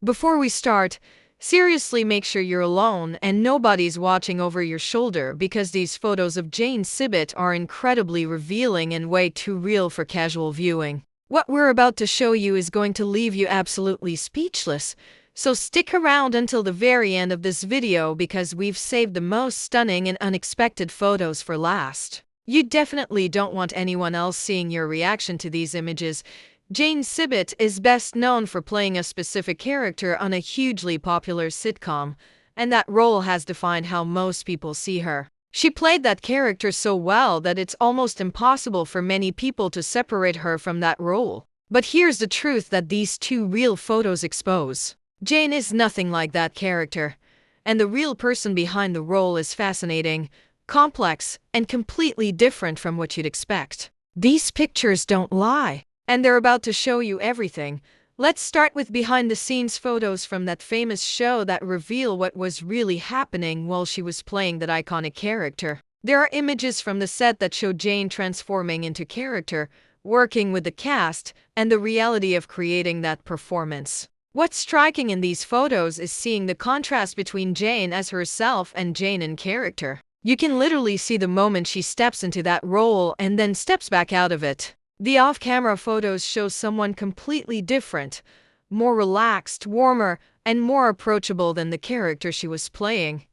Before we start, seriously make sure you're alone and nobody's watching over your shoulder because these photos of Jane Sibbett are incredibly revealing and way too real for casual viewing. What we're about to show you is going to leave you absolutely speechless, so stick around until the very end of this video because we've saved the most stunning and unexpected photos for last. You definitely don't want anyone else seeing your reaction to these images. Jane Sibbett is best known for playing a specific character on a hugely popular sitcom, and that role has defined how most people see her. She played that character so well that it's almost impossible for many people to separate her from that role. But here's the truth that these two real photos expose. Jane is nothing like that character, and the real person behind the role is fascinating, complex, and completely different from what you'd expect. These pictures don't lie, and they're about to show you everything. Let's start with behind-the-scenes photos from that famous show that reveal what was really happening while she was playing that iconic character. There are images from the set that show Jane transforming into character, working with the cast, and the reality of creating that performance. What's striking in these photos is seeing the contrast between Jane as herself and Jane in character. You can literally see the moment she steps into that role and then steps back out of it. The off-camera photos show someone completely different, more relaxed, warmer, and more approachable than the character she was playing.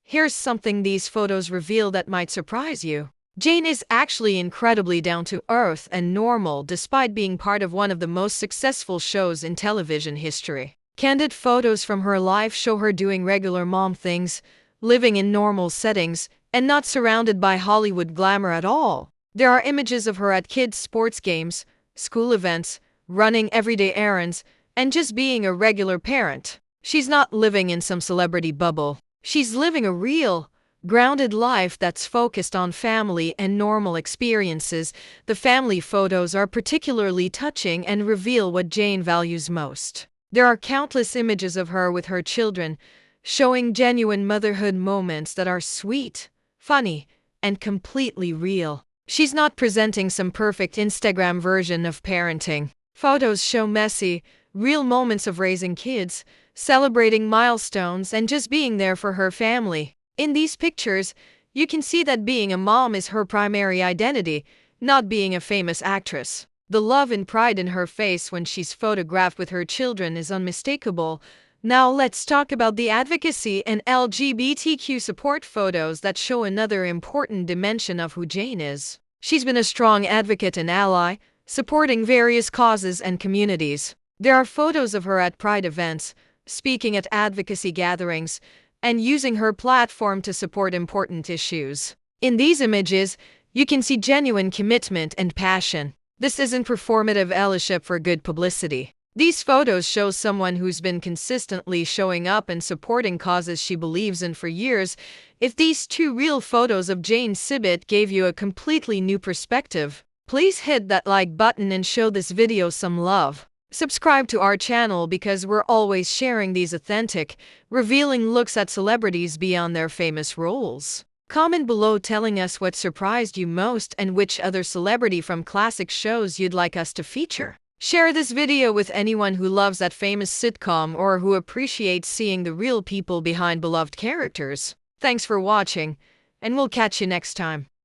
Here's something these photos reveal that might surprise you. Jane is actually incredibly down-to-earth and normal despite being part of one of the most successful shows in television history. Candid photos from her life show her doing regular mom things, living in normal settings, and not surrounded by Hollywood glamour at all. There are images of her at kids' sports games, school events, running everyday errands, and just being a regular parent. She's not living in some celebrity bubble. She's living a real, grounded life that's focused on family and normal experiences. The family photos are particularly touching and reveal what Jane values most. There are countless images of her with her children, showing genuine motherhood moments that are sweet, funny, and completely real. She's not presenting some perfect Instagram version of parenting. Photos show messy, real moments of raising kids, celebrating milestones, and just being there for her family. In these pictures, you can see that being a mom is her primary identity, not being a famous actress. The love and pride in her face when she's photographed with her children is unmistakable. Now let's talk about the advocacy and LGBTQ support photos that show another important dimension of who Jane is. She's been a strong advocate and ally, supporting various causes and communities. There are photos of her at Pride events, speaking at advocacy gatherings, and using her platform to support important issues. In these images, you can see genuine commitment and passion. This isn't performative allyship for good publicity. These photos show someone who's been consistently showing up and supporting causes she believes in for years. If these two real photos of Jane Sibbett gave you a completely new perspective, please hit that like button and show this video some love. Subscribe to our channel because we're always sharing these authentic, revealing looks at celebrities beyond their famous roles. Comment below telling us what surprised you most and which other celebrity from classic shows you'd like us to feature. Share this video with anyone who loves that famous sitcom or who appreciates seeing the real people behind beloved characters. Thanks for watching, and we'll catch you next time.